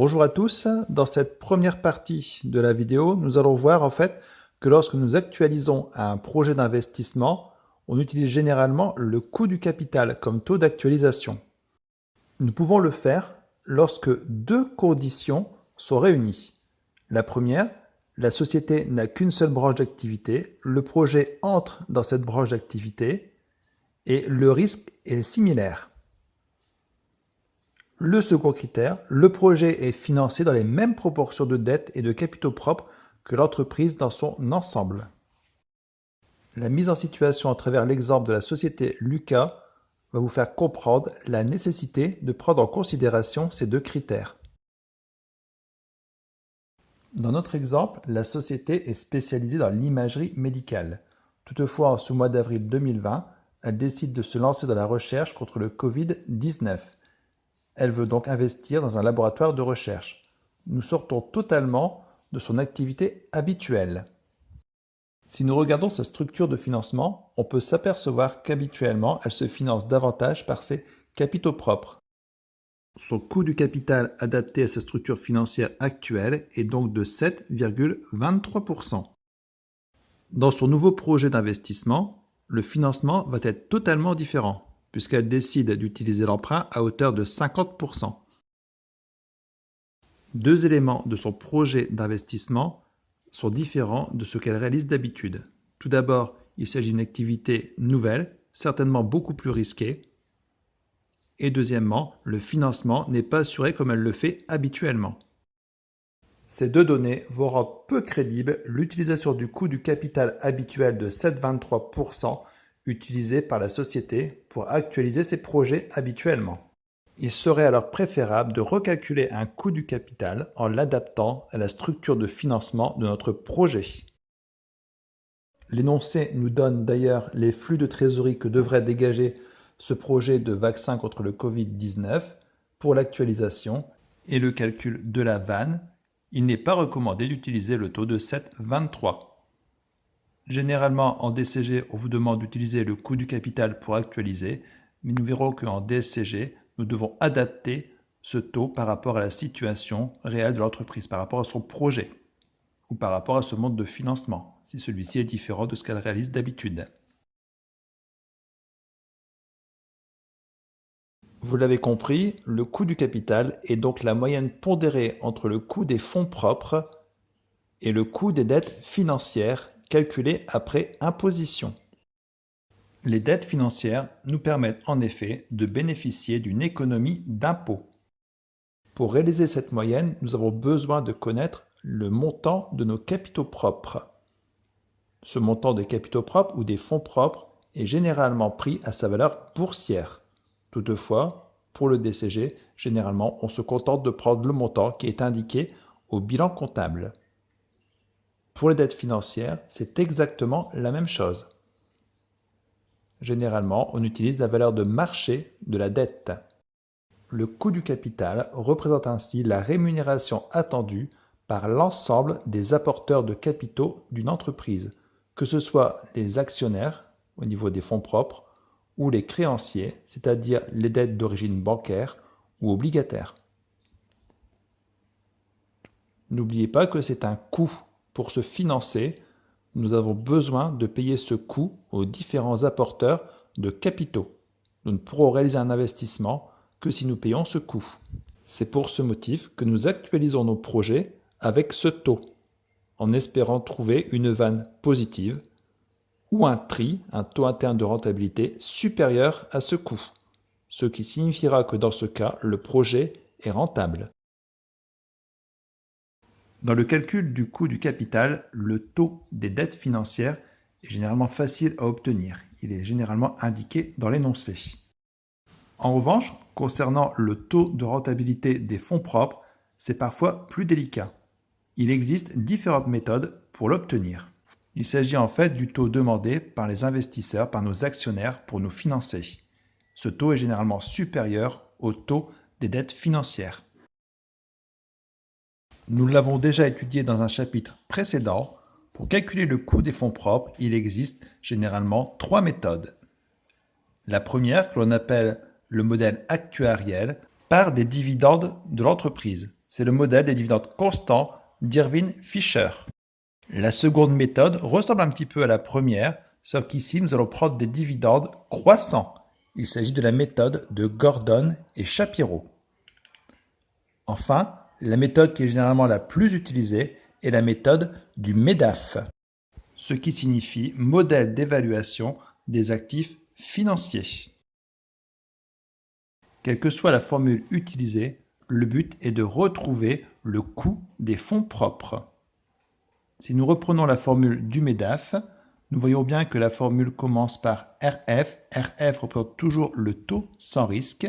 Bonjour à tous, dans cette première partie de la vidéo, nous allons voir en fait que lorsque nous actualisons un projet d'investissement, on utilise généralement le coût du capital comme taux d'actualisation. Nous pouvons le faire lorsque deux conditions sont réunies. La première, la société n'a qu'une seule branche d'activité, le projet entre dans cette branche d'activité et le risque est similaire. Le second critère, le projet est financé dans les mêmes proportions de dettes et de capitaux propres que l'entreprise dans son ensemble. La mise en situation à travers l'exemple de la société Lucas va vous faire comprendre la nécessité de prendre en considération ces deux critères. Dans notre exemple, la société est spécialisée dans l'imagerie médicale. Toutefois, en ce mois d'avril 2020, elle décide de se lancer dans la recherche contre le Covid-19. Elle veut donc investir dans un laboratoire de recherche. Nous sortons totalement de son activité habituelle. Si nous regardons sa structure de financement, on peut s'apercevoir qu'habituellement, elle se finance davantage par ses capitaux propres. Son coût du capital adapté à sa structure financière actuelle est donc de 7,23%. Dans son nouveau projet d'investissement, le financement va être totalement différent, puisqu'elle décide d'utiliser l'emprunt à hauteur de 50%. Deux éléments de son projet d'investissement sont différents de ce qu'elle réalise d'habitude. Tout d'abord, il s'agit d'une activité nouvelle, certainement beaucoup plus risquée. Et deuxièmement, le financement n'est pas assuré comme elle le fait habituellement. Ces deux données vont rendre peu crédible l'utilisation du coût du capital habituel de 7,23% utilisé par la société pour actualiser ses projets habituellement. Il serait alors préférable de recalculer un coût du capital en l'adaptant à la structure de financement de notre projet. L'énoncé nous donne d'ailleurs les flux de trésorerie que devrait dégager ce projet de vaccin contre le Covid-19 pour l'actualisation et le calcul de la vanne. Il n'est pas recommandé d'utiliser le taux de 7,23. Généralement, en DCG, on vous demande d'utiliser le coût du capital pour actualiser, mais nous verrons qu'en DSCG, nous devons adapter ce taux par rapport à la situation réelle de l'entreprise, par rapport à son projet ou par rapport à ce mode de financement, si celui-ci est différent de ce qu'elle réalise d'habitude. Vous l'avez compris, le coût du capital est donc la moyenne pondérée entre le coût des fonds propres et le coût des dettes financières calculées après imposition. Les dettes financières nous permettent en effet de bénéficier d'une économie d'impôt. Pour réaliser cette moyenne, nous avons besoin de connaître le montant de nos capitaux propres. Ce montant des capitaux propres ou des fonds propres est généralement pris à sa valeur boursière. Toutefois, pour le DCG, généralement, on se contente de prendre le montant qui est indiqué au bilan comptable. Pour les dettes financières, c'est exactement la même chose. Généralement, on utilise la valeur de marché de la dette. Le coût du capital représente ainsi la rémunération attendue par l'ensemble des apporteurs de capitaux d'une entreprise, que ce soit les actionnaires au niveau des fonds propres ou les créanciers, c'est-à-dire les dettes d'origine bancaire ou obligataire. N'oubliez pas que c'est un coût. Pour se financer, nous avons besoin de payer ce coût aux différents apporteurs de capitaux. Nous ne pourrons réaliser un investissement que si nous payons ce coût. C'est pour ce motif que nous actualisons nos projets avec ce taux, en espérant trouver une vanne positive ou un TRI, un taux interne de rentabilité supérieur à ce coût, ce qui signifiera que dans ce cas, le projet est rentable. Dans le calcul du coût du capital, le taux des dettes financières est généralement facile à obtenir. Il est généralement indiqué dans l'énoncé. En revanche, concernant le taux de rentabilité des fonds propres, c'est parfois plus délicat. Il existe différentes méthodes pour l'obtenir. Il s'agit en fait du taux demandé par les investisseurs, par nos actionnaires pour nous financer. Ce taux est généralement supérieur au taux des dettes financières. Nous l'avons déjà étudié dans un chapitre précédent. Pour calculer le coût des fonds propres, il existe généralement trois méthodes. La première, que l'on appelle le modèle actuariel, part des dividendes de l'entreprise. C'est le modèle des dividendes constants d'Irving Fisher. La seconde méthode ressemble un petit peu à la première, sauf qu'ici nous allons prendre des dividendes croissants. Il s'agit de la méthode de Gordon et Shapiro. Enfin, la méthode qui est généralement la plus utilisée est la méthode du MEDAF, ce qui signifie modèle d'évaluation des actifs financiers. Quelle que soit la formule utilisée, le but est de retrouver le coût des fonds propres. Si nous reprenons la formule du MEDAF, nous voyons bien que la formule commence par RF. RF représente toujours le taux sans risque,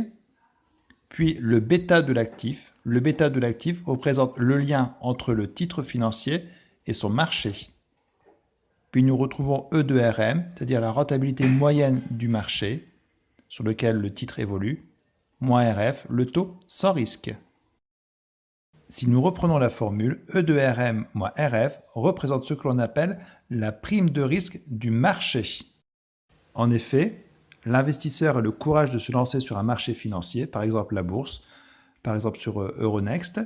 puis le bêta de l'actif. Le bêta de l'actif représente le lien entre le titre financier et son marché. Puis nous retrouvons E de RM, c'est-à-dire la rentabilité moyenne du marché sur lequel le titre évolue, moins RF, le taux sans risque. Si nous reprenons la formule, E de RM moins RF représente ce que l'on appelle la prime de risque du marché. En effet, l'investisseur a le courage de se lancer sur un marché financier, par exemple la bourse, par exemple sur Euronext.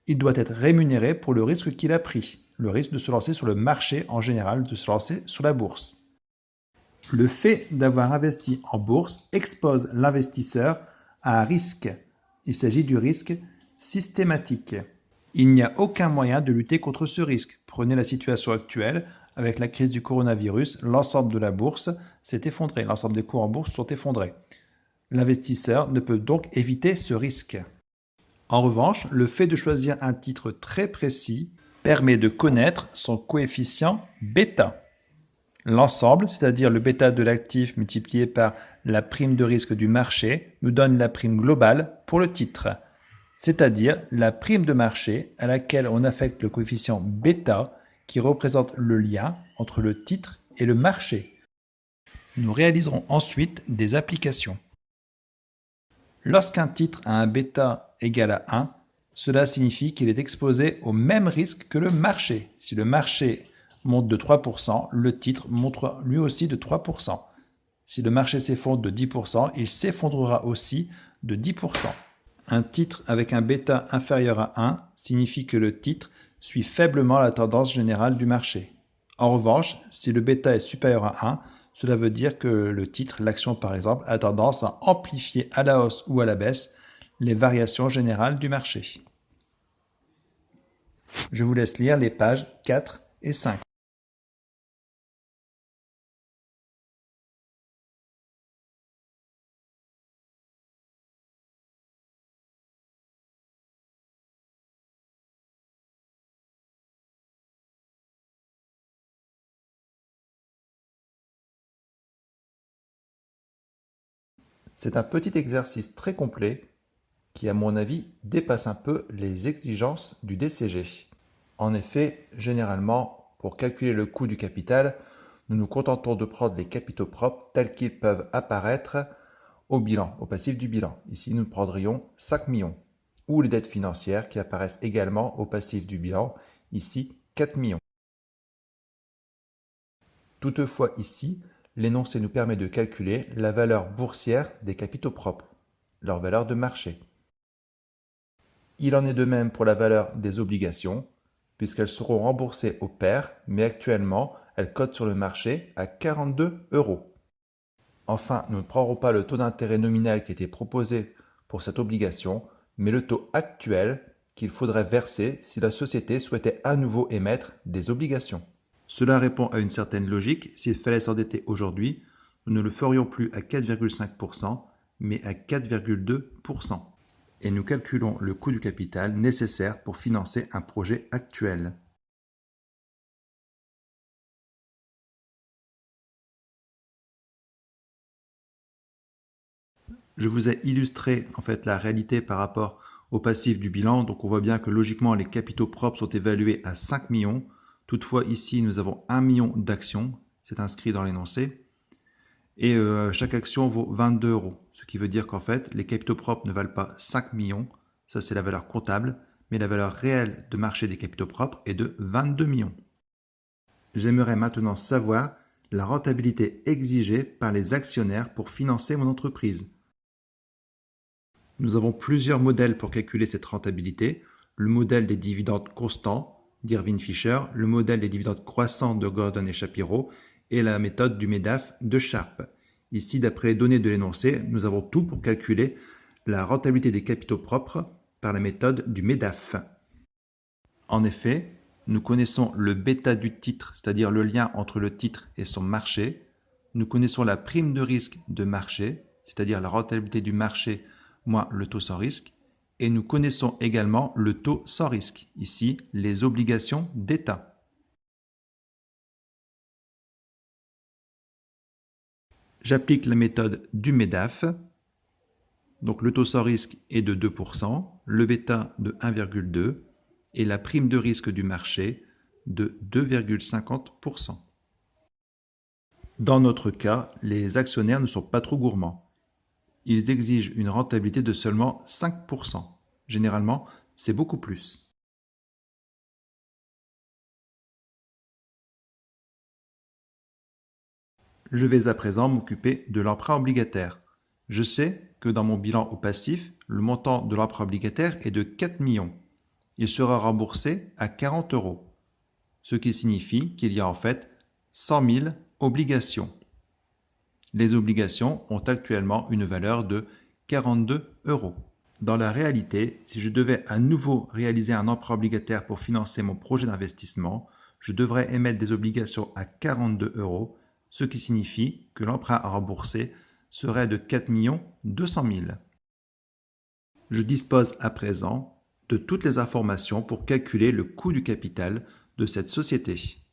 Il doit être rémunéré pour le risque qu'il a pris, le risque de se lancer sur le marché en général, de se lancer sur la bourse. Le fait d'avoir investi en bourse expose l'investisseur à un risque. Il s'agit du risque systématique. Il n'y a aucun moyen de lutter contre ce risque. Prenez la situation actuelle, avec la crise du coronavirus, l'ensemble de la bourse s'est effondré, l'ensemble des cours en bourse sont effondrés. L'investisseur ne peut donc éviter ce risque. En revanche, le fait de choisir un titre très précis permet de connaître son coefficient bêta. L'ensemble, c'est-à-dire le bêta de l'actif multiplié par la prime de risque du marché, nous donne la prime globale pour le titre, c'est-à-dire la prime de marché à laquelle on affecte le coefficient bêta qui représente le lien entre le titre et le marché. Nous réaliserons ensuite des applications. Lorsqu'un titre a un bêta égal à 1, cela signifie qu'il est exposé au même risque que le marché. Si le marché monte de 3%, le titre montera lui aussi de 3%. Si le marché s'effondre de 10%, il s'effondrera aussi de 10%. Un titre avec un bêta inférieur à 1 signifie que le titre suit faiblement la tendance générale du marché. En revanche, si le bêta est supérieur à 1, cela veut dire que le titre, l'action par exemple, a tendance à amplifier à la hausse ou à la baisse les variations générales du marché. Je vous laisse lire les pages 4 et 5. C'est un petit exercice très complet qui, à mon avis, dépasse un peu les exigences du DCG. En effet, généralement, pour calculer le coût du capital, nous nous contentons de prendre les capitaux propres tels qu'ils peuvent apparaître au bilan, au passif du bilan. Ici, nous prendrions 5 millions. Ou les dettes financières qui apparaissent également au passif du bilan, ici 4 millions. Toutefois, ici, l'énoncé nous permet de calculer la valeur boursière des capitaux propres, leur valeur de marché. Il en est de même pour la valeur des obligations, puisqu'elles seront remboursées au pair, mais actuellement, elles cotent sur le marché à 42 €. Enfin, nous ne prendrons pas le taux d'intérêt nominal qui était proposé pour cette obligation, mais le taux actuel qu'il faudrait verser si la société souhaitait à nouveau émettre des obligations. Cela répond à une certaine logique. S'il fallait s'endetter aujourd'hui, nous ne le ferions plus à 4,5%, mais à 4,2%. Et nous calculons le coût du capital nécessaire pour financer un projet actuel. Je vous ai illustré en fait la réalité par rapport au passif du bilan. Donc on voit bien que logiquement les capitaux propres sont évalués à 5 millions. Toutefois ici nous avons 1 million d'actions, c'est inscrit dans l'énoncé. Et chaque action vaut 22 €. Ce qui veut dire qu'en fait les capitaux propres ne valent pas 5 millions, ça c'est la valeur comptable, mais la valeur réelle de marché des capitaux propres est de 22 millions. J'aimerais maintenant savoir la rentabilité exigée par les actionnaires pour financer mon entreprise. Nous avons plusieurs modèles pour calculer cette rentabilité. le modèle des dividendes constants d'Irving Fisher, le modèle des dividendes croissants de Gordon et Shapiro et la méthode du MEDAF de Sharpe. Ici, d'après les données de l'énoncé, nous avons tout pour calculer la rentabilité des capitaux propres par la méthode du MEDAF. En effet, nous connaissons le bêta du titre, c'est-à-dire le lien entre le titre et son marché. Nous connaissons la prime de risque de marché, c'est-à-dire la rentabilité du marché moins le taux sans risque. Et nous connaissons également le taux sans risque, ici les obligations d'État. J'applique la méthode du MEDAF. Donc le taux sans risque est de 2%, le bêta de 1,2 et la prime de risque du marché de 2,50%. Dans notre cas, les actionnaires ne sont pas trop gourmands. Ils exigent une rentabilité de seulement 5%. Généralement, c'est beaucoup plus. Je vais à présent m'occuper de l'emprunt obligataire. Je sais que dans mon bilan au passif, le montant de l'emprunt obligataire est de 4 millions. Il sera remboursé à 40 €, ce qui signifie qu'il y a en fait 100 000 obligations. Les obligations ont actuellement une valeur de 42 €. Dans la réalité, si je devais à nouveau réaliser un emprunt obligataire pour financer mon projet d'investissement, je devrais émettre des obligations à 42 €, ce qui signifie que l'emprunt à rembourser serait de 4 200 000. Je dispose à présent de toutes les informations pour calculer le coût du capital de cette société.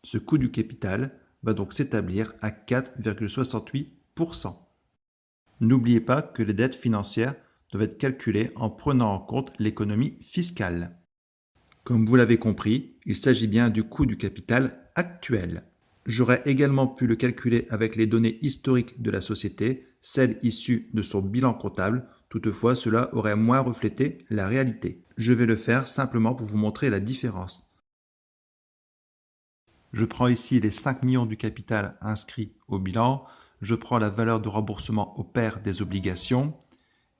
Ce coût du capital va donc s'établir à 4,68%. N'oubliez pas que les dettes financières doivent être calculées en prenant en compte l'économie fiscale. Comme vous l'avez compris, il s'agit bien du coût du capital actuel. J'aurais également pu le calculer avec les données historiques de la société, celles issues de son bilan comptable. Toutefois, cela aurait moins reflété la réalité. Je vais le faire simplement pour vous montrer la différence. Je prends ici les 5 millions du capital inscrit au bilan. Je prends la valeur de remboursement au pair des obligations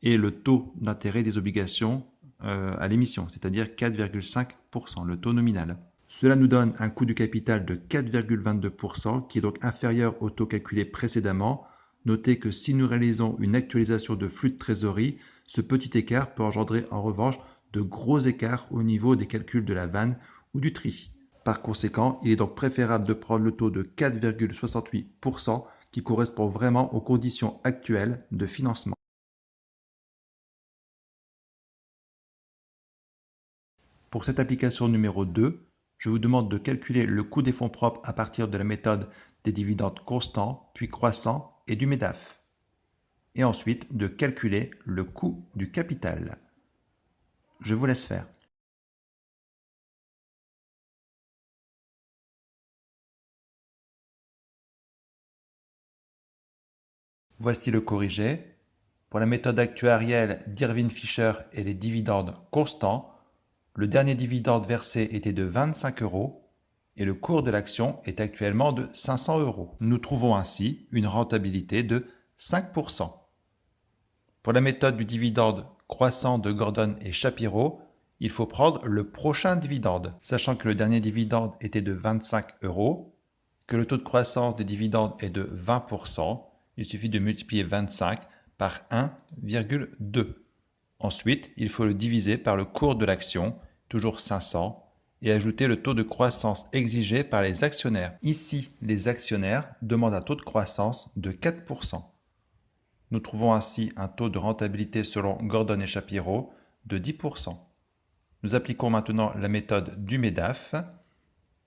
et le taux d'intérêt des obligations à l'émission, c'est-à-dire 4,5%, le taux nominal. Cela nous donne un coût du capital de 4,22% qui est donc inférieur au taux calculé précédemment. Notez que si nous réalisons une actualisation de flux de trésorerie, ce petit écart peut engendrer en revanche de gros écarts au niveau des calculs de la vanne ou du tri. Par conséquent, il est donc préférable de prendre le taux de 4,68% qui correspond vraiment aux conditions actuelles de financement. Pour cette application numéro 2, je vous demande de calculer le coût des fonds propres à partir de la méthode des dividendes constants, puis croissants et du MEDAF. Et ensuite de calculer le coût du capital. Je vous laisse faire. Voici le corrigé. Pour la méthode actuarielle d'Irving Fisher et les dividendes constants, le dernier dividende versé était de 25 € et le cours de l'action est actuellement de 500 €. Nous trouvons ainsi une rentabilité de 5%. Pour la méthode du dividende croissant de Gordon et Shapiro, il faut prendre le prochain dividende, sachant que le dernier dividende était de 25 €, que le taux de croissance des dividendes est de 20%, il suffit de multiplier 25 par 1,2. Ensuite, il faut le diviser par le cours de l'action, toujours 500, et ajouter le taux de croissance exigé par les actionnaires. Ici, les actionnaires demandent un taux de croissance de 4%. Nous trouvons ainsi un taux de rentabilité selon Gordon et Shapiro de 10%. Nous appliquons maintenant la méthode du MEDAF.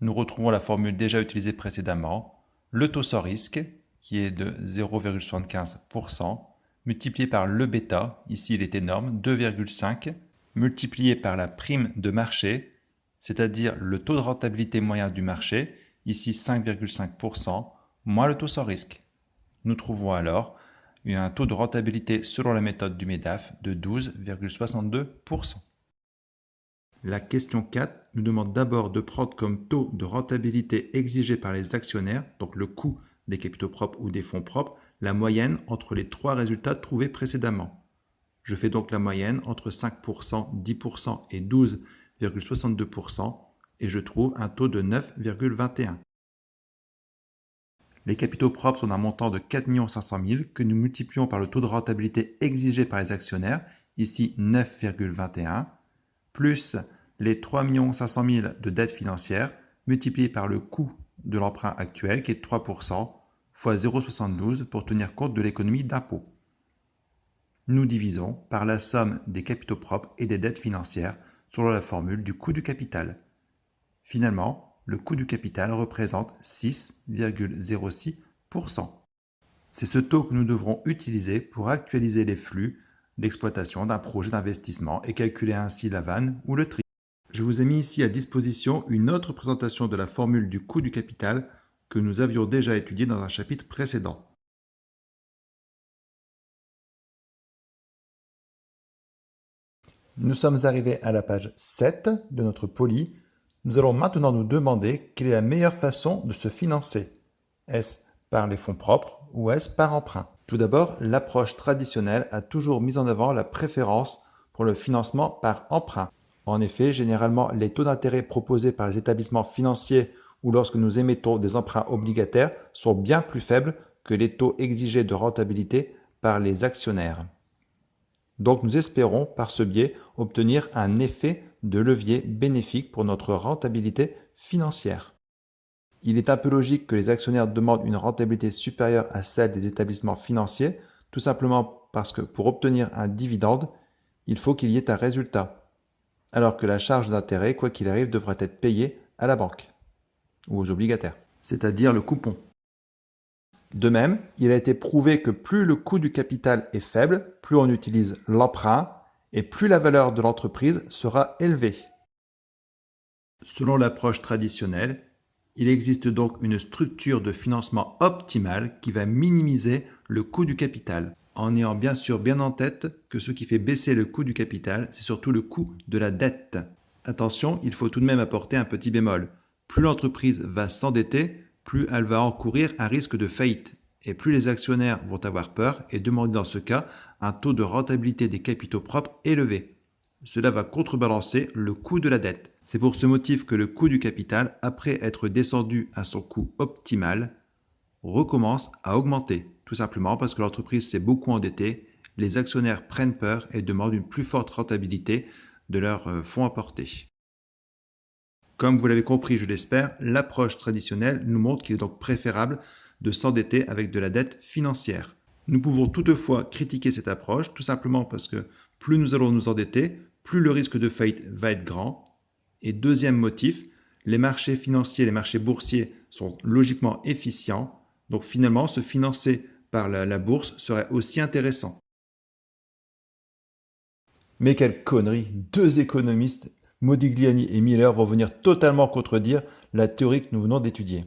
Nous retrouvons la formule déjà utilisée précédemment, le taux sans risque, qui est de 0,75%, multiplié par le bêta, ici il est énorme, 2,5, multiplié par la prime de marché, c'est-à-dire le taux de rentabilité moyen du marché, ici 5,5%, moins le taux sans risque. Nous trouvons alors un taux de rentabilité selon la méthode du MEDAF de 12,62%. La question 4 nous demande d'abord de prendre comme taux de rentabilité exigé par les actionnaires, donc le coût des capitaux propres ou des fonds propres, la moyenne entre les trois résultats trouvés précédemment. Je fais donc la moyenne entre 5%, 10% et 12,62% et je trouve un taux de 9,21. Les capitaux propres sont d'un montant de 4 500 000 que nous multiplions par le taux de rentabilité exigé par les actionnaires, ici 9,21, plus les 3 500 000 de dette financière multiplié par le coût de l'emprunt actuel qui est 3% fois 0,72 pour tenir compte de l'économie d'impôt. Nous divisons par la somme des capitaux propres et des dettes financières selon la formule du coût du capital. Finalement, le coût du capital représente 6,06%. C'est ce taux que nous devrons utiliser pour actualiser les flux d'exploitation d'un projet d'investissement et calculer ainsi la vanne ou le tri. Je vous ai mis ici à disposition une autre présentation de la formule du coût du capital que nous avions déjà étudiée dans un chapitre précédent. Nous sommes arrivés à la page 7 de notre poli. Nous allons maintenant nous demander quelle est la meilleure façon de se financer. Est-ce par les fonds propres ou est-ce par emprunt? Tout d'abord, l'approche traditionnelle a toujours mis en avant la préférence pour le financement par emprunt. En effet, généralement, les taux d'intérêt proposés par les établissements financiers ou lorsque nous émettons des emprunts obligataires sont bien plus faibles que les taux exigés de rentabilité par les actionnaires. Donc nous espérons par ce biais obtenir un effet de levier bénéfique pour notre rentabilité financière. Il est un peu logique que les actionnaires demandent une rentabilité supérieure à celle des établissements financiers, tout simplement parce que pour obtenir un dividende, il faut qu'il y ait un résultat, alors que la charge d'intérêt, quoi qu'il arrive, devra être payée à la banque ou aux obligataires, c'est-à-dire le coupon. De même, il a été prouvé que plus le coût du capital est faible, plus on utilise l'emprunt et plus la valeur de l'entreprise sera élevée. Selon l'approche traditionnelle, il existe donc une structure de financement optimale qui va minimiser le coût du capital, en ayant bien sûr bien en tête que ce qui fait baisser le coût du capital, c'est surtout le coût de la dette. Attention, il faut tout de même apporter un petit bémol. Plus l'entreprise va s'endetter, plus elle va encourir un risque de faillite. Et plus les actionnaires vont avoir peur et demander dans ce cas un taux de rentabilité des capitaux propres élevé. Cela va contrebalancer le coût de la dette. C'est pour ce motif que le coût du capital, après être descendu à son coût optimal, recommence à augmenter. Tout simplement parce que l'entreprise s'est beaucoup endettée, les actionnaires prennent peur et demandent une plus forte rentabilité de leurs fonds apportés. Comme vous l'avez compris, je l'espère, l'approche traditionnelle nous montre qu'il est donc préférable de s'endetter avec de la dette financière. Nous pouvons toutefois critiquer cette approche, tout simplement parce que plus nous allons nous endetter, plus le risque de faillite va être grand. Et deuxième motif, les marchés financiers, les marchés boursiers sont logiquement efficients, donc finalement se financer par la bourse serait aussi intéressant. Mais quelle connerie! Deux économistes, Modigliani et Miller, vont venir totalement contredire la théorie que nous venons d'étudier.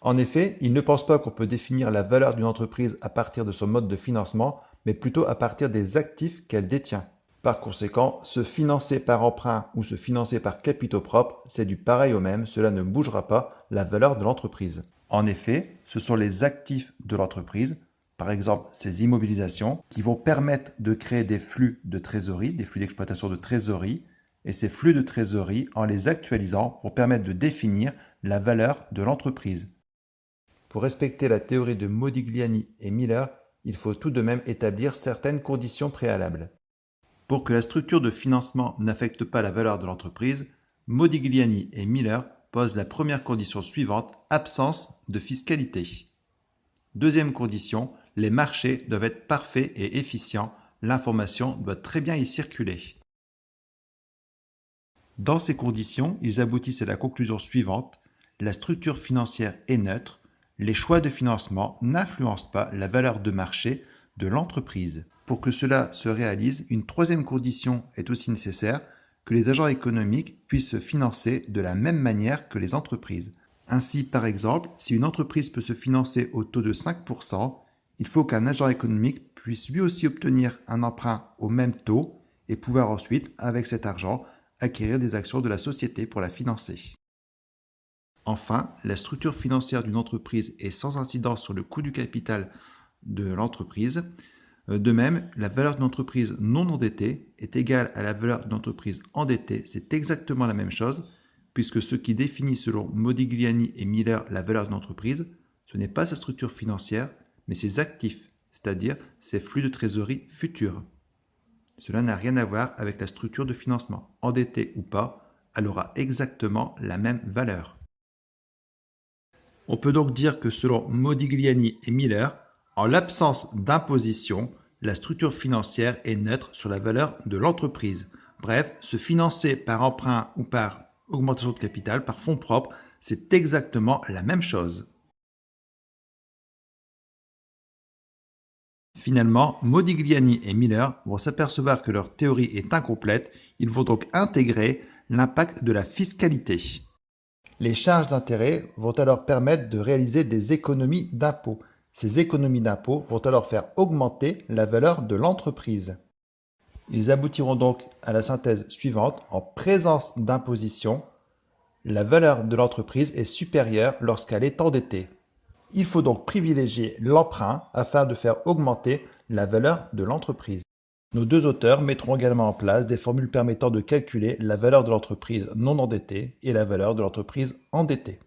En effet, ils ne pensent pas qu'on peut définir la valeur d'une entreprise à partir de son mode de financement, mais plutôt à partir des actifs qu'elle détient. Par conséquent, se financer par emprunt ou se financer par capitaux propres, c'est du pareil au même, cela ne bougera pas la valeur de l'entreprise. En effet, ce sont les actifs de l'entreprise, par exemple ses immobilisations, qui vont permettre de créer des flux de trésorerie, des flux d'exploitation de trésorerie, et ces flux de trésorerie, en les actualisant, vont permettre de définir la valeur de l'entreprise. Pour respecter la théorie de Modigliani et Miller, il faut tout de même établir certaines conditions préalables. Pour que la structure de financement n'affecte pas la valeur de l'entreprise, Modigliani et Miller posent la première condition suivante, absence de fiscalité. Deuxième condition, les marchés doivent être parfaits et efficients, l'information doit très bien y circuler. Dans ces conditions, ils aboutissent à la conclusion suivante, la structure financière est neutre, les choix de financement n'influencent pas la valeur de marché de l'entreprise. Pour que cela se réalise, une troisième condition est aussi nécessaire, que les agents économiques puissent se financer de la même manière que les entreprises. Ainsi, par exemple, si une entreprise peut se financer au taux de 5%, il faut qu'un agent économique puisse lui aussi obtenir un emprunt au même taux et pouvoir ensuite, avec cet argent, acquérir des actions de la société pour la financer. Enfin, la structure financière d'une entreprise est sans incidence sur le coût du capital de l'entreprise. De même, la valeur d'une entreprise non endettée est égale à la valeur d'une entreprise endettée. C'est exactement la même chose, puisque ce qui définit selon Modigliani et Miller la valeur d'une entreprise, ce n'est pas sa structure financière, mais ses actifs, c'est-à-dire ses flux de trésorerie futurs. Cela n'a rien à voir avec la structure de financement. Endettée ou pas, elle aura exactement la même valeur. On peut donc dire que selon Modigliani et Miller, en l'absence d'imposition, la structure financière est neutre sur la valeur de l'entreprise. Bref, se financer par emprunt ou par augmentation de capital, par fonds propres, c'est exactement la même chose. Finalement, Modigliani et Miller vont s'apercevoir que leur théorie est incomplète. Ils vont donc intégrer l'impact de la fiscalité. Les charges d'intérêt vont alors permettre de réaliser des économies d'impôts. Ces économies d'impôts vont alors faire augmenter la valeur de l'entreprise. Ils aboutiront donc à la synthèse suivante. En présence d'imposition, la valeur de l'entreprise est supérieure lorsqu'elle est endettée. Il faut donc privilégier l'emprunt afin de faire augmenter la valeur de l'entreprise. Nos deux auteurs mettront également en place des formules permettant de calculer la valeur de l'entreprise non endettée et la valeur de l'entreprise endettée.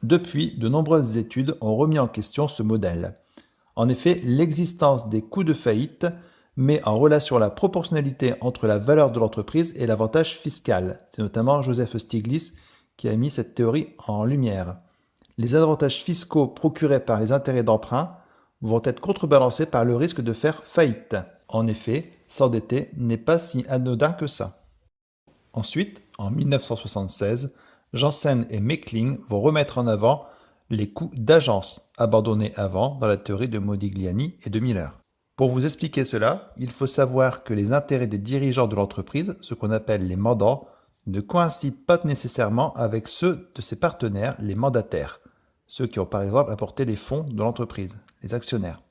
Depuis, de nombreuses études ont remis en question ce modèle. En effet, l'existence des coûts de faillite met en relation la proportionnalité entre la valeur de l'entreprise et l'avantage fiscal. C'est notamment Joseph Stiglitz qui a mis cette théorie en lumière. Les avantages fiscaux procurés par les intérêts d'emprunt vont être contrebalancés par le risque de faire faillite. En effet, s'endetter n'est pas si anodin que ça. Ensuite, en 1976, Janssen et Meckling vont remettre en avant les coûts d'agence, abandonnés avant dans la théorie de Modigliani et de Miller. Pour vous expliquer cela, il faut savoir que les intérêts des dirigeants de l'entreprise, ce qu'on appelle les mandants, ne coïncident pas nécessairement avec ceux de ses partenaires, les mandataires, ceux qui ont par exemple apporté les fonds de l'entreprise, les actionnaires.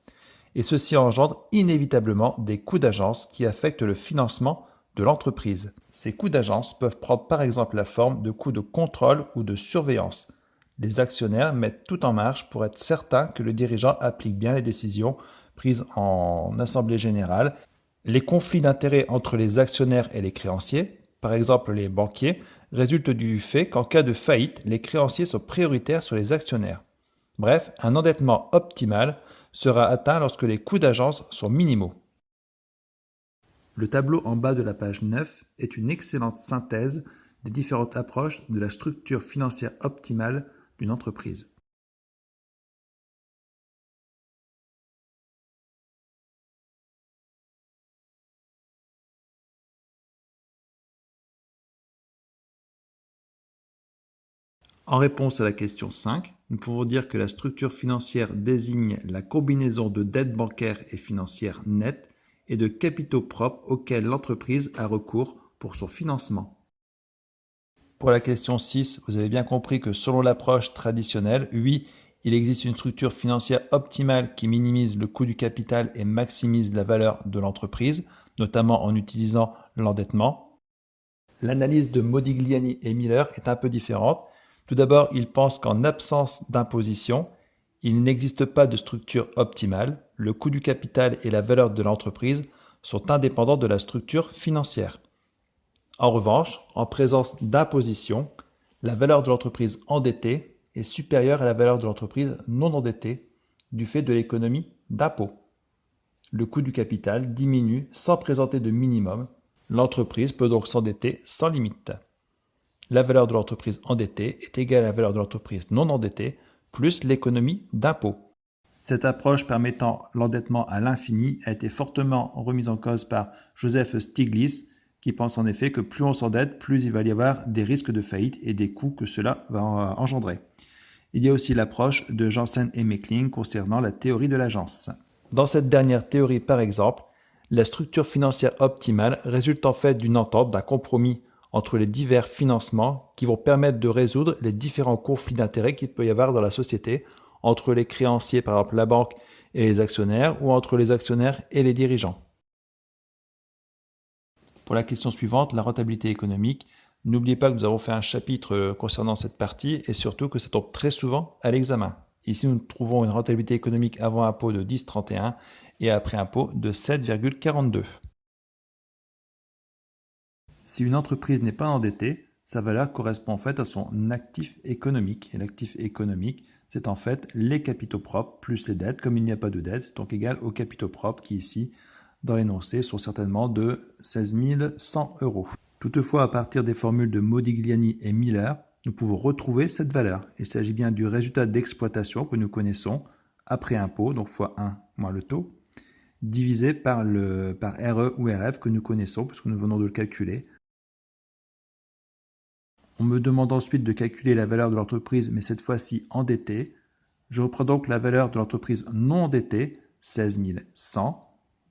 Et ceci engendre inévitablement des coûts d'agence qui affectent le financement de l'entreprise. Ces coûts d'agence peuvent prendre par exemple la forme de coûts de contrôle ou de surveillance. Les actionnaires mettent tout en marche pour être certains que le dirigeant applique bien les décisions prises en assemblée générale. Les conflits d'intérêts entre les actionnaires et les créanciers, par exemple les banquiers, résultent du fait qu'en cas de faillite, les créanciers sont prioritaires sur les actionnaires. Bref, un endettement optimal sera atteint lorsque les coûts d'agence sont minimaux. Le tableau en bas de la page 9 est une excellente synthèse des différentes approches de la structure financière optimale d'une entreprise. En réponse à la question 5, nous pouvons dire que la structure financière désigne la combinaison de dettes bancaires et financières nettes et de capitaux propres auxquels l'entreprise a recours pour son financement. Pour la question 6, vous avez bien compris que selon l'approche traditionnelle, oui, il existe une structure financière optimale qui minimise le coût du capital et maximise la valeur de l'entreprise, notamment en utilisant l'endettement. L'analyse de Modigliani et Miller est un peu différente. Tout d'abord, ils pensent qu'en absence d'imposition, il n'existe pas de structure optimale. Le coût du capital et la valeur de l'entreprise sont indépendants de la structure financière. En revanche, en présence d'imposition, la valeur de l'entreprise endettée est supérieure à la valeur de l'entreprise non endettée du fait de l'économie d'impôt. Le coût du capital diminue sans présenter de minimum. L'entreprise peut donc s'endetter sans limite. La valeur de l'entreprise endettée est égale à la valeur de l'entreprise non endettée plus l'économie d'impôt. Cette approche permettant l'endettement à l'infini a été fortement remise en cause par Joseph Stiglitz, qui pense en effet que plus on s'endette, plus il va y avoir des risques de faillite et des coûts que cela va engendrer. Il y a aussi l'approche de Janssen et Meckling concernant la théorie de l'agence. Dans cette dernière théorie, par exemple, la structure financière optimale résulte en fait d'une entente, d'un compromis entre les divers financements qui vont permettre de résoudre les différents conflits d'intérêts qu'il peut y avoir dans la société entre les créanciers, par exemple la banque et les actionnaires, ou entre les actionnaires et les dirigeants. Pour la question suivante, la rentabilité économique, n'oubliez pas que nous avons fait un chapitre concernant cette partie et surtout que ça tombe très souvent à l'examen. Ici, nous trouvons une rentabilité économique avant impôt de 10,31 et après impôt de 7,42. Si une entreprise n'est pas endettée, sa valeur correspond en fait à son actif économique. Et l'actif économique, c'est en fait les capitaux propres plus les dettes. Comme il n'y a pas de dettes, c'est donc égal aux capitaux propres qui ici, dans l'énoncé, sont certainement de 16 100 euros. Toutefois, à partir des formules de Modigliani et Miller, nous pouvons retrouver cette valeur. Il s'agit bien du résultat d'exploitation que nous connaissons après impôt, donc fois 1 moins le taux, divisé par RE ou RF que nous connaissons puisque nous venons de le calculer. On me demande ensuite de calculer la valeur de l'entreprise, mais cette fois-ci endettée. Je reprends donc la valeur de l'entreprise non endettée, 16 100.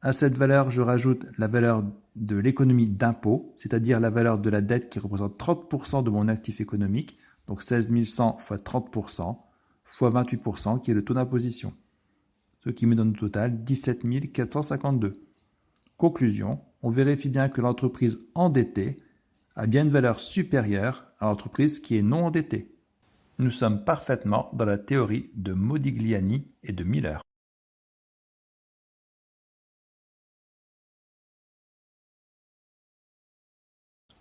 À cette valeur, je rajoute la valeur de l'économie d'impôt, c'est-à-dire la valeur de la dette qui représente 30% de mon actif économique, donc 16 100 fois 30%, fois 28%, qui est le taux d'imposition. Ce qui me donne au total 17 452. Conclusion, on vérifie bien que l'entreprise endettée a bien une valeur supérieure à l'entreprise qui est non endettée. Nous sommes parfaitement dans la théorie de Modigliani et de Miller.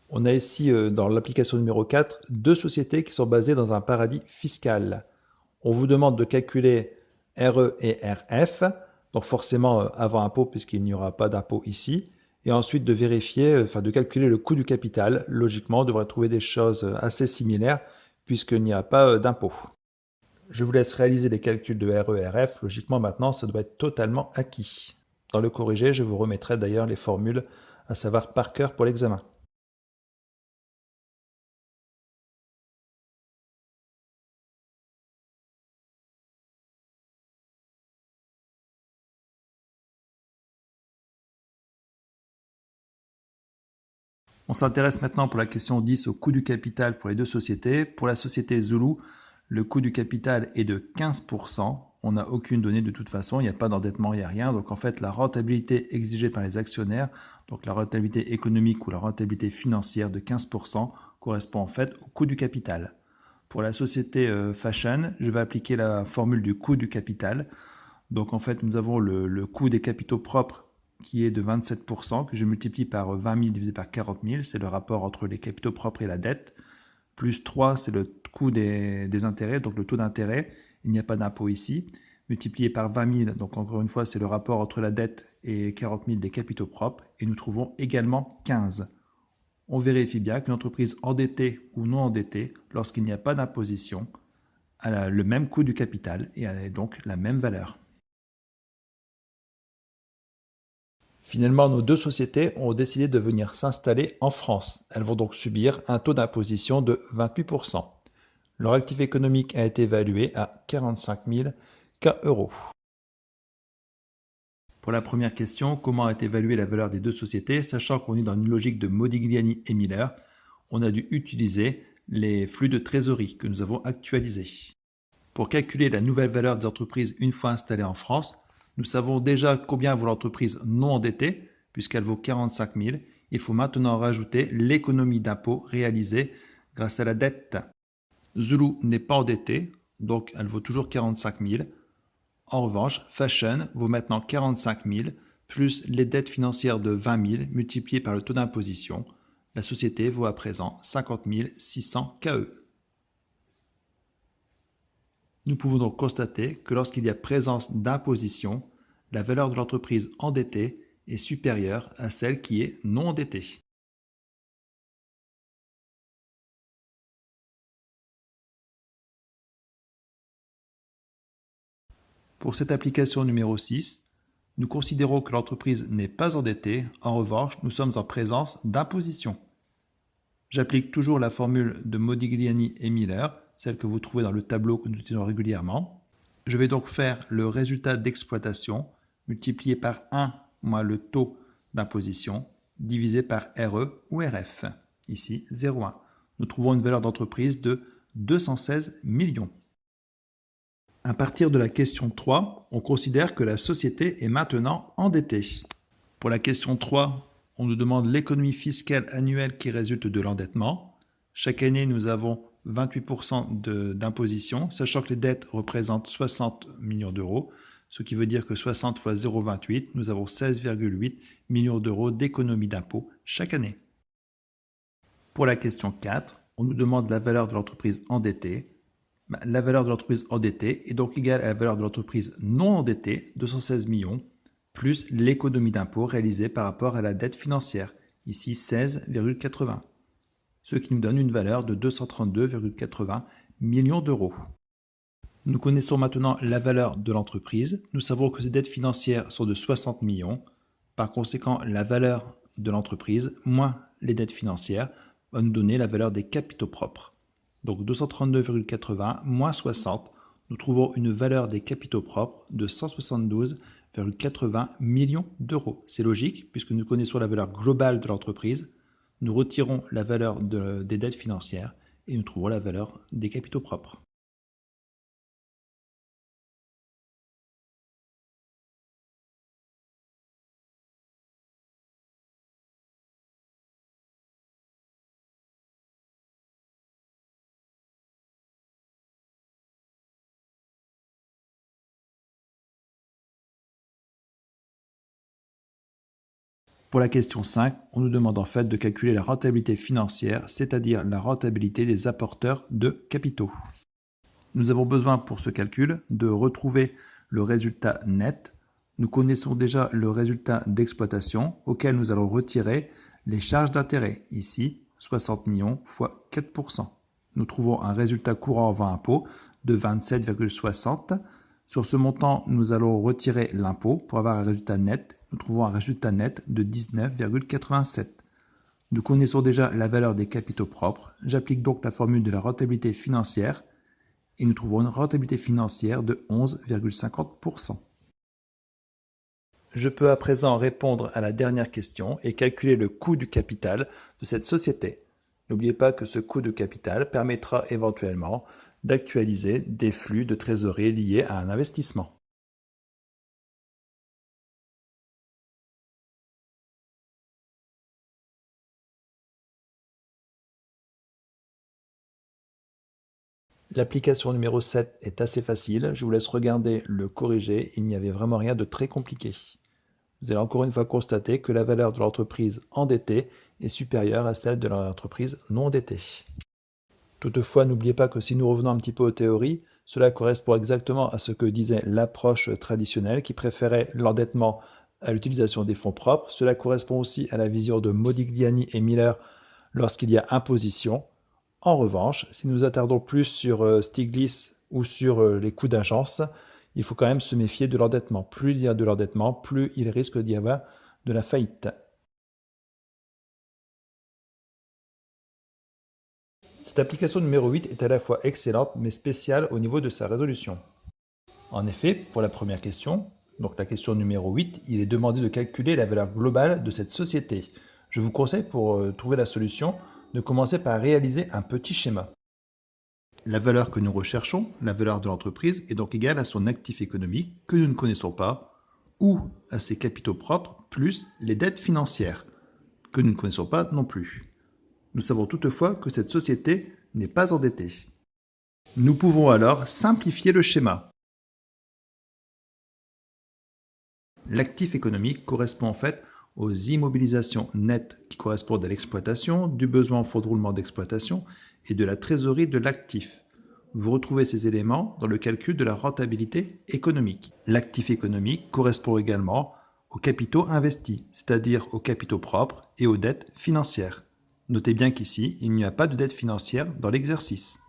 On a ici, dans l'application numéro 4, deux sociétés qui sont basées dans un paradis fiscal. On vous demande de calculer RE et RF, donc forcément avant impôt puisqu'il n'y aura pas d'impôt ici, et ensuite de vérifier, de calculer le coût du capital. Logiquement, on devrait trouver des choses assez similaires puisqu'il n'y a pas d'impôt. Je vous laisse réaliser les calculs de RE et RF. Logiquement, maintenant, ça doit être totalement acquis. Dans le corrigé, je vous remettrai d'ailleurs les formules, à savoir par cœur pour l'examen. On s'intéresse maintenant pour la question 10 au coût du capital pour les deux sociétés. Pour la société Zulu, le coût du capital est de 15%. On n'a aucune donnée de toute façon, il n'y a pas d'endettement, il n'y a rien. Donc en fait, la rentabilité exigée par les actionnaires, donc la rentabilité économique ou la rentabilité financière de 15% correspond en fait au coût du capital. Pour la société Fashion, je vais appliquer la formule du coût du capital. Donc en fait, nous avons le coût des capitaux propres qui est de 27%, que je multiplie par 20 000 divisé par 40 000, c'est le rapport entre les capitaux propres et la dette, plus 3, c'est le coût des intérêts, donc le taux d'intérêt, il n'y a pas d'impôt ici, multiplié par 20 000, donc encore une fois, c'est le rapport entre la dette et 40 000 des capitaux propres, et nous trouvons également 15. On vérifie bien qu'une entreprise endettée ou non endettée, lorsqu'il n'y a pas d'imposition, a le même coût du capital et a donc la même valeur. Finalement, nos deux sociétés ont décidé de venir s'installer en France. Elles vont donc subir un taux d'imposition de 28%. Leur actif économique a été évalué à 45 000 €. Pour la première question, comment est évaluée la valeur des deux sociétés? Sachant qu'on est dans une logique de Modigliani et Miller, on a dû utiliser les flux de trésorerie que nous avons actualisés. Pour calculer la nouvelle valeur des entreprises une fois installées en France, nous savons déjà combien vaut l'entreprise non endettée, puisqu'elle vaut 45 000. Il faut maintenant rajouter l'économie d'impôt réalisée grâce à la dette. Zulu n'est pas endettée, donc elle vaut toujours 45 000. En revanche, Fashion vaut maintenant 45 000, plus les dettes financières de 20 000 multipliées par le taux d'imposition. La société vaut à présent 50 600 KE. Nous pouvons donc constater que lorsqu'il y a présence d'imposition, la valeur de l'entreprise endettée est supérieure à celle qui est non endettée. Pour cette application numéro 6, nous considérons que l'entreprise n'est pas endettée. En revanche, nous sommes en présence d'imposition. J'applique toujours la formule de Modigliani et Miller, celle que vous trouvez dans le tableau que nous utilisons régulièrement. Je vais donc faire le résultat d'exploitation multiplié par 1 moins le taux d'imposition divisé par RE ou RF. Ici, 0,1. Nous trouvons une valeur d'entreprise de 216 millions. À partir de la question 3, on considère que la société est maintenant endettée. Pour la question 3, on nous demande l'économie fiscale annuelle qui résulte de l'endettement. Chaque année, nous avons 28% d'imposition, sachant que les dettes représentent 60 millions d'euros, ce qui veut dire que 60 fois 0,28, nous avons 16,8 millions d'euros d'économie d'impôt chaque année. Pour la question 4, on nous demande la valeur de l'entreprise endettée. La valeur de l'entreprise endettée est donc égale à la valeur de l'entreprise non endettée, 216 millions, plus l'économie d'impôt réalisée par rapport à la dette financière, ici 16,80, ce qui nous donne une valeur de 232,80 millions d'euros. Nous connaissons maintenant la valeur de l'entreprise. Nous savons que ses dettes financières sont de 60 millions. Par conséquent, la valeur de l'entreprise moins les dettes financières va nous donner la valeur des capitaux propres. Donc 232,80 moins 60, nous trouvons une valeur des capitaux propres de 172,80 millions d'euros. C'est logique puisque nous connaissons la valeur globale de l'entreprise. Nous retirons la valeur des dettes financières et nous trouvons la valeur des capitaux propres. Pour la question 5, on nous demande en fait de calculer la rentabilité financière, c'est-à-dire la rentabilité des apporteurs de capitaux. Nous avons besoin pour ce calcul de retrouver le résultat net. Nous connaissons déjà le résultat d'exploitation auquel nous allons retirer les charges d'intérêt. Ici, 60 millions fois 4%. Nous trouvons un résultat courant avant impôt de 27,60. Sur ce montant, nous allons retirer l'impôt pour avoir un résultat net. Nous trouvons un résultat net de 19,87. Nous connaissons déjà la valeur des capitaux propres. J'applique donc la formule de la rentabilité financière et nous trouvons une rentabilité financière de 11,50%. Je peux à présent répondre à la dernière question et calculer le coût du capital de cette société. N'oubliez pas que ce coût de capital permettra éventuellement d'actualiser des flux de trésorerie liés à un investissement. L'application numéro 7 est assez facile, je vous laisse regarder le corriger, il n'y avait vraiment rien de très compliqué. Vous allez encore une fois constater que la valeur de l'entreprise endettée est supérieure à celle de l'entreprise non endettée. Toutefois, n'oubliez pas que si nous revenons un petit peu aux théories, cela correspond exactement à ce que disait l'approche traditionnelle qui préférait l'endettement à l'utilisation des fonds propres. Cela correspond aussi à la vision de Modigliani et Miller lorsqu'il y a imposition. En revanche, si nous attardons plus sur Stiglitz ou sur les coûts d'agence, il faut quand même se méfier de l'endettement. Plus il y a de l'endettement, plus il risque d'y avoir de la faillite. Cette application numéro 8 est à la fois excellente mais spéciale au niveau de sa résolution. En effet, pour la première question, donc la question numéro 8, il est demandé de calculer la valeur globale de cette société. Je vous conseille pour trouver la solution de commencer par réaliser un petit schéma. La valeur que nous recherchons, la valeur de l'entreprise, est donc égale à son actif économique que nous ne connaissons pas ou à ses capitaux propres plus les dettes financières que nous ne connaissons pas non plus. Nous savons toutefois que cette société n'est pas endettée. Nous pouvons alors simplifier le schéma. L'actif économique correspond en fait aux immobilisations nettes qui correspondent à l'exploitation, du besoin en fonds de roulement d'exploitation et de la trésorerie de l'actif. Vous retrouvez ces éléments dans le calcul de la rentabilité économique. L'actif économique correspond également aux capitaux investis, c'est-à-dire aux capitaux propres et aux dettes financières. Notez bien qu'ici, il n'y a pas de dette financière dans l'exercice.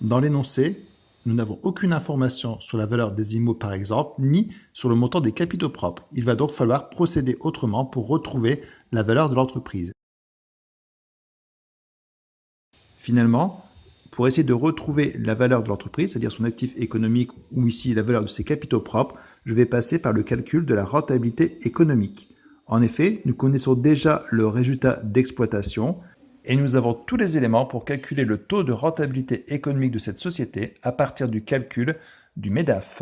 Dans l'énoncé, nous n'avons aucune information sur la valeur des immos par exemple, ni sur le montant des capitaux propres. Il va donc falloir procéder autrement pour retrouver la valeur de l'entreprise. Finalement, pour essayer de retrouver la valeur de l'entreprise, c'est-à-dire son actif économique ou ici la valeur de ses capitaux propres, je vais passer par le calcul de la rentabilité économique. En effet, nous connaissons déjà le résultat d'exploitation et nous avons tous les éléments pour calculer le taux de rentabilité économique de cette société à partir du calcul du MEDAF.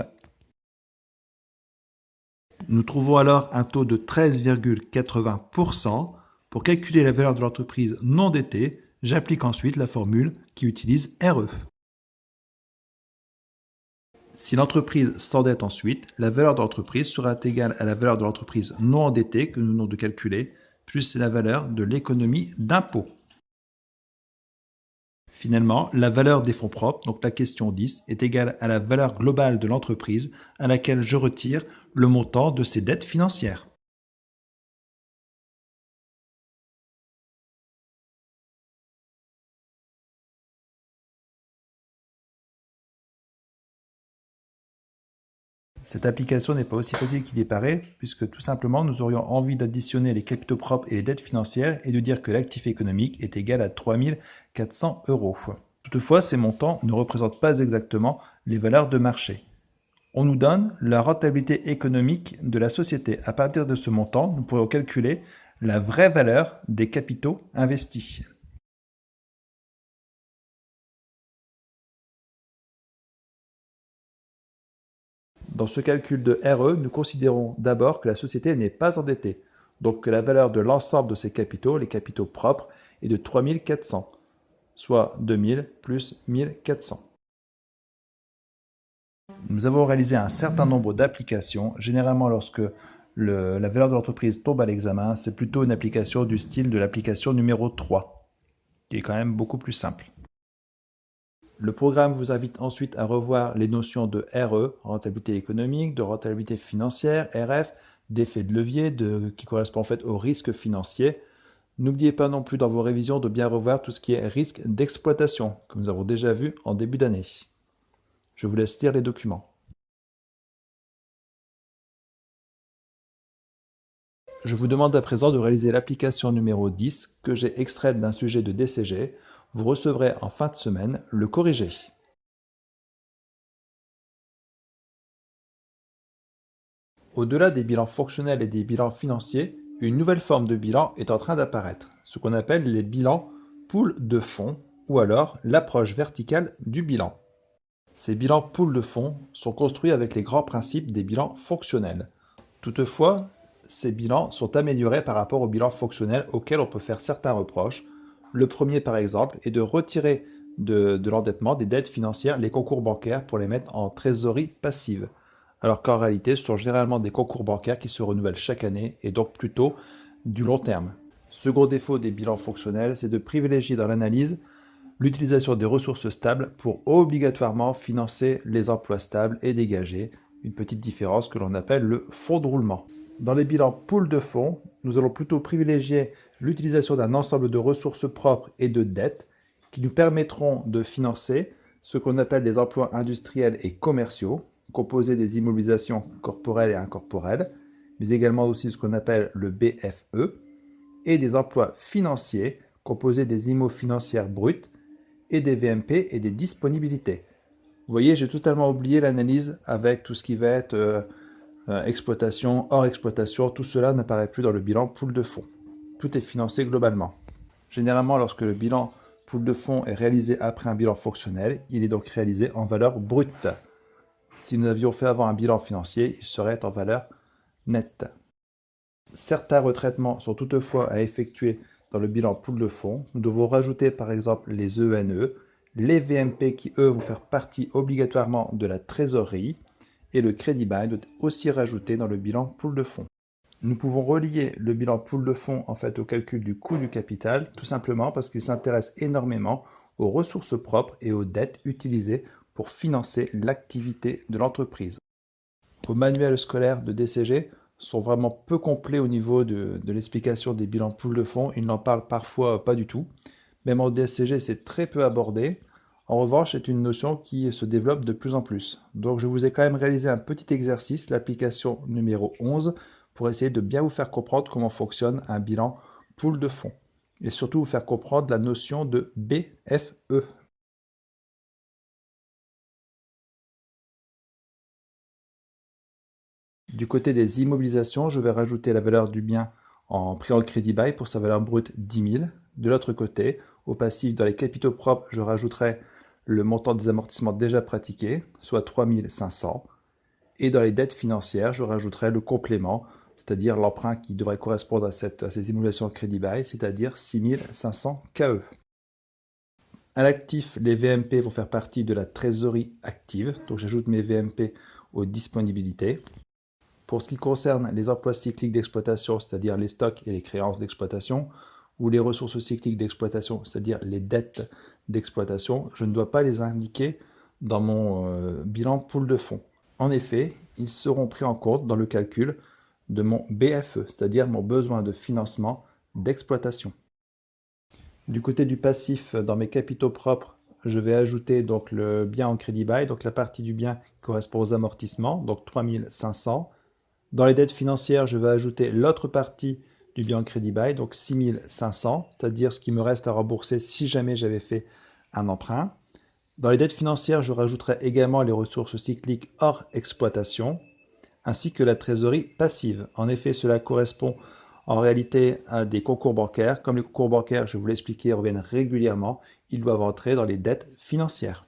Nous trouvons alors un taux de 13,80%. Pour calculer la valeur de l'entreprise non endettée, J'applique ensuite la formule qui utilise RE. Si l'entreprise s'endette ensuite, la valeur de l'entreprise sera égale à la valeur de l'entreprise non endettée que nous venons de calculer, plus la valeur de l'économie d'impôt. Finalement, la valeur des fonds propres, donc la question 10, est égale à la valeur globale de l'entreprise à laquelle je retire le montant de ses dettes financières. Cette application n'est pas aussi facile qu'il y paraît, puisque tout simplement nous aurions envie d'additionner les capitaux propres et les dettes financières et de dire que l'actif économique est égal à 3 400 euros. Toutefois, ces montants ne représentent pas exactement les valeurs de marché. On nous donne la rentabilité économique de la société. À partir de ce montant, nous pourrions calculer la vraie valeur des capitaux investis. Dans ce calcul de RE, nous considérons d'abord que la société n'est pas endettée, donc que la valeur de l'ensemble de ses capitaux, les capitaux propres, est de 3 400, soit 2000 plus 1400. Nous avons réalisé un certain nombre d'applications. Généralement, lorsque la valeur de l'entreprise tombe à l'examen, c'est plutôt une application du style de l'application numéro 3, qui est quand même beaucoup plus simple. Le programme vous invite ensuite à revoir les notions de RE, rentabilité économique, de rentabilité financière, RF, d'effet de levier, qui correspond en fait au risque financier. N'oubliez pas non plus dans vos révisions de bien revoir tout ce qui est risque d'exploitation, que nous avons déjà vu en début d'année. Je vous laisse lire les documents. Je vous demande à présent de réaliser l'application numéro 10 que j'ai extraite d'un sujet de DCG. Vous recevrez en fin de semaine le corrigé. Au-delà des bilans fonctionnels et des bilans financiers, une nouvelle forme de bilan est en train d'apparaître, ce qu'on appelle les bilans pool de fonds ou alors l'approche verticale du bilan. Ces bilans pool de fonds sont construits avec les grands principes des bilans fonctionnels. Toutefois, ces bilans sont améliorés par rapport aux bilans fonctionnels auxquels on peut faire certains reproches. Le premier, par exemple, est de retirer de l'endettement, des dettes financières, les concours bancaires pour les mettre en trésorerie passive. Alors qu'en réalité, ce sont généralement des concours bancaires qui se renouvellent chaque année et donc plutôt du long terme. Second défaut des bilans fonctionnels, c'est de privilégier dans l'analyse l'utilisation des ressources stables pour obligatoirement financer les emplois stables et dégager une petite différence que l'on appelle le fonds de roulement. Dans les bilans pool de fonds, nous allons plutôt privilégier l'utilisation d'un ensemble de ressources propres et de dettes qui nous permettront de financer ce qu'on appelle les emplois industriels et commerciaux, composés des immobilisations corporelles et incorporelles, mais également aussi ce qu'on appelle le BFE, et des emplois financiers, composés des IMO financières brutes, et des VMP et des disponibilités. Vous voyez, j'ai totalement oublié l'analyse avec tout ce qui va être exploitation, hors exploitation. Tout cela n'apparaît plus dans le bilan pool de fonds. Tout est financé globalement. Généralement, lorsque le bilan pool de fonds est réalisé après un bilan fonctionnel, il est donc réalisé en valeur brute. Si nous avions fait avant un bilan financier, il serait en valeur nette. Certains retraitements sont toutefois à effectuer dans le bilan pool de fonds. Nous devons rajouter par exemple les ENE, les VMP qui eux vont faire partie obligatoirement de la trésorerie et le crédit bail doit aussi rajouté dans le bilan pool de fonds. Nous pouvons relier le bilan pool de fonds en fait au calcul du coût du capital, tout simplement parce qu'il s'intéresse énormément aux ressources propres et aux dettes utilisées pour financer l'activité de l'entreprise. Vos manuels scolaires de DCG sont vraiment peu complets au niveau de l'explication des bilans pool de fonds. Ils n'en parlent parfois pas du tout. Même en DCG, c'est très peu abordé. En revanche, c'est une notion qui se développe de plus en plus. Donc je vous ai quand même réalisé un petit exercice, l'application numéro 11, pour essayer de bien vous faire comprendre comment fonctionne un bilan pool de fonds. Et surtout vous faire comprendre la notion de BFE. Du côté des immobilisations, je vais rajouter la valeur du bien en pris en crédit bail pour sa valeur brute 10 000. De l'autre côté, au passif, dans les capitaux propres, je rajouterai le montant des amortissements déjà pratiqués, soit 3 500. Et dans les dettes financières, je rajouterai le complément, c'est-à-dire l'emprunt qui devrait correspondre à ces immobilisations de crédit bail, c'est-à-dire 6 500 KE. À l'actif, les VMP vont faire partie de la trésorerie active. Donc j'ajoute mes VMP aux disponibilités. Pour ce qui concerne les emplois cycliques d'exploitation, c'est-à-dire les stocks et les créances d'exploitation, ou les ressources cycliques d'exploitation, c'est-à-dire les dettes d'exploitation, je ne dois pas les indiquer dans mon bilan pool de fonds. En effet, ils seront pris en compte dans le calcul de mon BFE, c'est-à-dire mon besoin de financement d'exploitation. Du côté du passif, dans mes capitaux propres, je vais ajouter donc le bien en crédit bail, donc la partie du bien qui correspond aux amortissements, donc 3500. Dans les dettes financières, je vais ajouter l'autre partie du bien en crédit bail, donc 6500, c'est-à-dire ce qui me reste à rembourser si jamais j'avais fait un emprunt. Dans les dettes financières, je rajouterai également les ressources cycliques hors exploitation, ainsi que la trésorerie passive. En effet, cela correspond en réalité à des concours bancaires. Comme les concours bancaires, je vous l'expliquais, reviennent régulièrement, ils doivent entrer dans les dettes financières.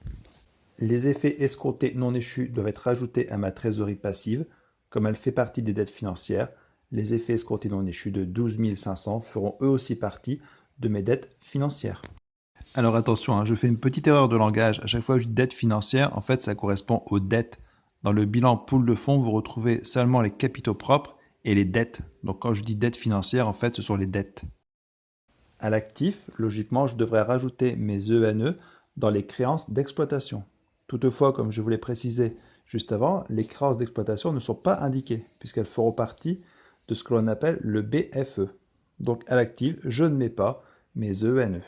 Les effets escomptés non échus doivent être ajoutés à ma trésorerie passive. Comme elle fait partie des dettes financières, les effets escomptés non échus de 12 500 feront eux aussi partie de mes dettes financières. Alors attention, je fais une petite erreur de langage. À chaque fois que je dis dette financière, en fait, ça correspond aux dettes. Dans le bilan pool de fonds, vous retrouvez seulement les capitaux propres et les dettes. Donc quand je dis dette financière, en fait, ce sont les dettes. À l'actif, logiquement, je devrais rajouter mes ENE dans les créances d'exploitation. Toutefois, comme je vous l'ai précisé juste avant, les créances d'exploitation ne sont pas indiquées, puisqu'elles feront partie de ce que l'on appelle le BFE. Donc à l'actif, je ne mets pas mes ENE.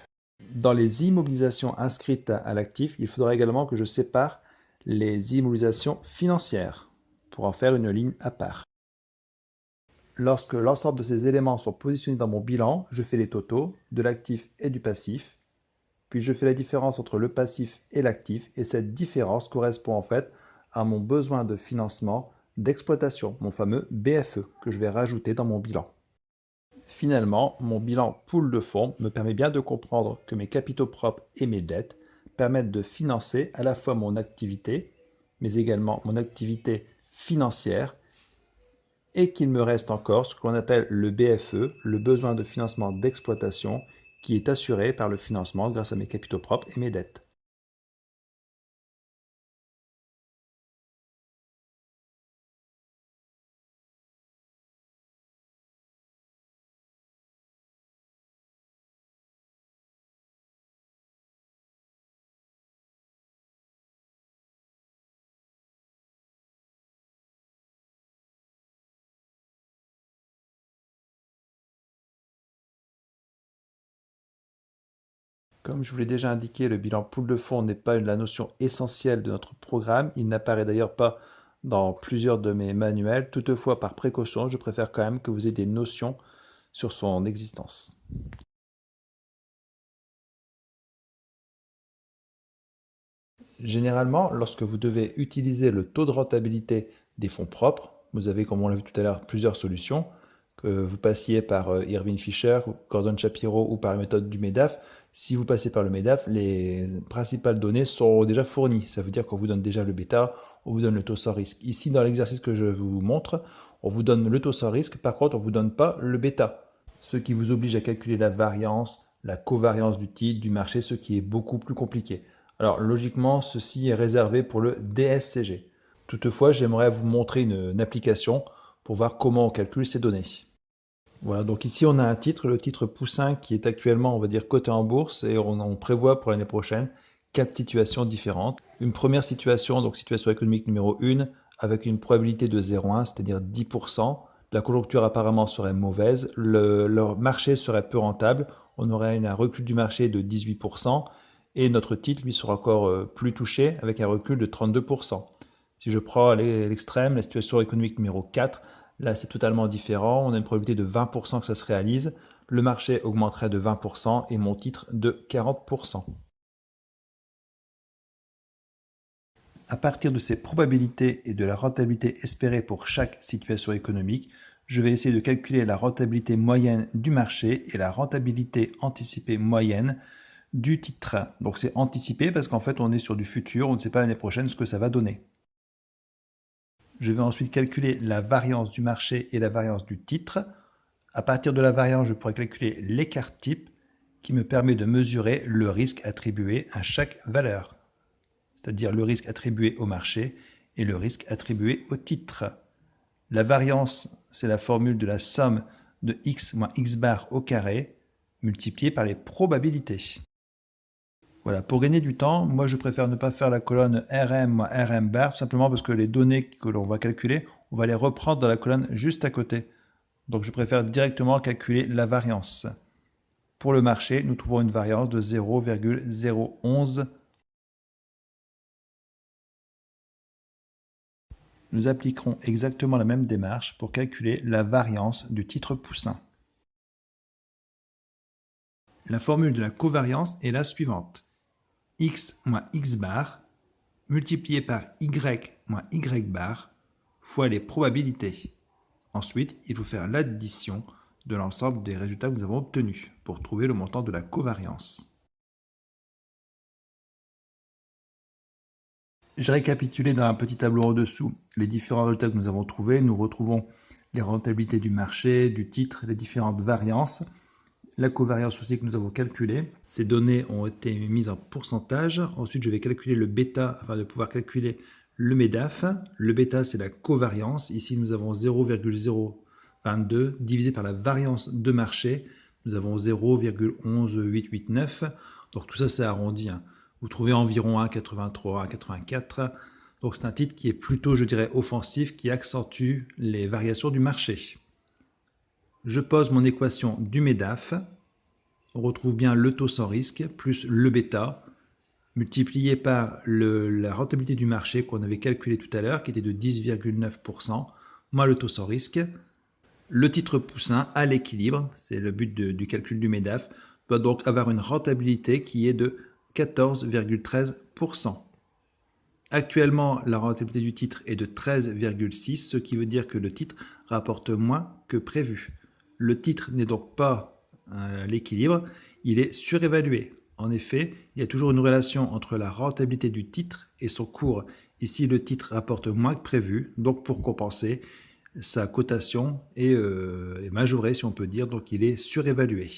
Dans les immobilisations inscrites à l'actif, il faudra également que je sépare les immobilisations financières pour en faire une ligne à part. Lorsque l'ensemble de ces éléments sont positionnés dans mon bilan, je fais les totaux de l'actif et du passif, puis je fais la différence entre le passif et l'actif, et cette différence correspond en fait à mon besoin de financement d'exploitation, mon fameux BFE, que je vais rajouter dans mon bilan. Finalement, mon bilan pool de fonds me permet bien de comprendre que mes capitaux propres et mes dettes permettent de financer à la fois mon activité, mais également mon activité financière, et qu'il me reste encore ce que l'on appelle le BFE, le besoin de financement d'exploitation, qui est assuré par le financement grâce à mes capitaux propres et mes dettes. Comme je vous l'ai déjà indiqué, le bilan pool de fonds n'est pas la notion essentielle de notre programme. Il n'apparaît d'ailleurs pas dans plusieurs de mes manuels. Toutefois, par précaution, je préfère quand même que vous ayez des notions sur son existence. Généralement, lorsque vous devez utiliser le taux de rentabilité des fonds propres, vous avez, comme on l'a vu tout à l'heure, plusieurs solutions, que vous passiez par Irving Fisher, Gordon Shapiro ou par la méthode du MEDAF. Si vous passez par le MEDAF, les principales données sont déjà fournies. Ça veut dire qu'on vous donne déjà le bêta, on vous donne le taux sans risque. Ici, dans l'exercice que je vous montre, on vous donne le taux sans risque, par contre, on ne vous donne pas le bêta. Ce qui vous oblige à calculer la variance, la covariance du titre, du marché, ce qui est beaucoup plus compliqué. Alors logiquement, ceci est réservé pour le DSCG. Toutefois, j'aimerais vous montrer une application pour voir comment on calcule ces données. Voilà, donc ici on a un titre, le titre Poussin, qui est actuellement, on va dire, coté en bourse, et on prévoit pour l'année prochaine 4 situations différentes. Une première situation, donc situation économique numéro 1, avec une probabilité de 0,1, c'est-à-dire 10%. La conjoncture apparemment serait mauvaise, leur marché serait peu rentable, on aurait un recul du marché de 18%, et notre titre, lui, sera encore plus touché, avec un recul de 32%. Si je prends à l'extrême, la situation économique numéro 4, là c'est totalement différent, on a une probabilité de 20% que ça se réalise, le marché augmenterait de 20% et mon titre de 40%. À partir de ces probabilités et de la rentabilité espérée pour chaque situation économique, je vais essayer de calculer la rentabilité moyenne du marché et la rentabilité anticipée moyenne du titre. Donc c'est anticipé parce qu'en fait on est sur du futur, on ne sait pas l'année prochaine ce que ça va donner. Je vais ensuite calculer la variance du marché et la variance du titre. À partir de la variance, je pourrai calculer l'écart type. qui me permet de mesurer le risque attribué à chaque valeur, c'est-à-dire le risque attribué au marché et le risque attribué au titre. La variance, c'est la formule de la somme de x moins x bar au carré multiplié par les probabilités. Voilà, pour gagner du temps, moi je préfère ne pas faire la colonne RM moins RM bar, tout simplement parce que les données que l'on va calculer, on va les reprendre dans la colonne juste à côté. Donc je préfère directement calculer la variance. Pour le marché, nous trouvons une variance de 0,011. Nous appliquerons exactement la même démarche pour calculer la variance du titre Poussin. La formule de la covariance est la suivante. X moins X bar multiplié par Y moins Y bar fois les probabilités. Ensuite, il faut faire l'addition de l'ensemble des résultats que nous avons obtenus pour trouver le montant de la covariance. J'ai récapitulé dans un petit tableau en dessous les différents résultats que nous avons trouvés. Nous retrouvons les rentabilités du marché, du titre, les différentes variances, la covariance aussi que nous avons calculée. Ces données ont été mises en pourcentage. Ensuite, je vais calculer le bêta afin de pouvoir calculer le MEDAF. Le bêta, c'est la covariance. Ici, nous avons 0,022 divisé par la variance de marché. Nous avons 0,11889. Donc tout ça, c'est arrondi. Vous trouvez environ 1,83, 1,84. Donc c'est un titre qui est plutôt, je dirais, offensif, qui accentue les variations du marché. Je pose mon équation du MEDAF. On retrouve bien le taux sans risque plus le bêta multiplié par la rentabilité du marché qu'on avait calculé tout à l'heure, qui était de 10,9%, moins le taux sans risque. Le titre Poussin à l'équilibre, c'est le but du calcul du MEDAF, doit donc avoir une rentabilité qui est de 14,13%. Actuellement, la rentabilité du titre est de 13,6, ce qui veut dire que le titre rapporte moins que prévu. Le titre n'est donc pas à l'équilibre, il est surévalué. En effet, il y a toujours une relation entre la rentabilité du titre et son cours. Ici, le titre rapporte moins que prévu, donc pour compenser, sa cotation est majorée, si on peut dire, donc il est surévalué.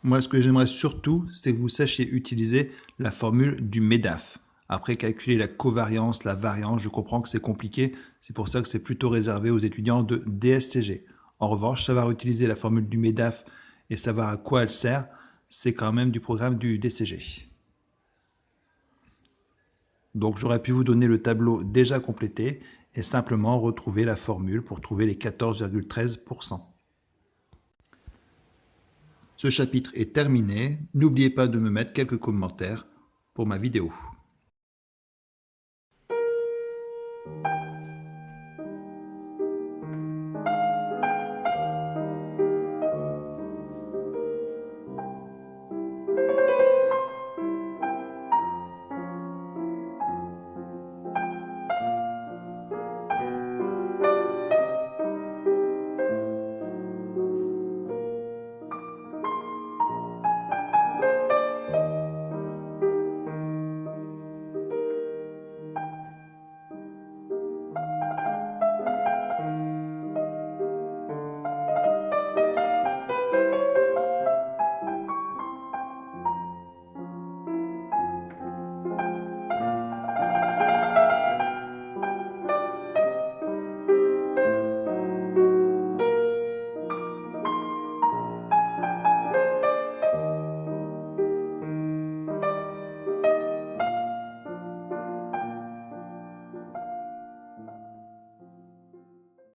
Moi, ce que j'aimerais surtout, c'est que vous sachiez utiliser la formule du MEDAF. Après, calculer la covariance, la variance, je comprends que c'est compliqué. C'est pour ça que c'est plutôt réservé aux étudiants de DSCG. En revanche, savoir utiliser la formule du MEDAF et savoir à quoi elle sert, c'est quand même du programme du DCG. Donc, j'aurais pu vous donner le tableau déjà complété et simplement retrouver la formule pour trouver les 14,13%. Ce chapitre est terminé. N'oubliez pas de me mettre quelques commentaires pour ma vidéo.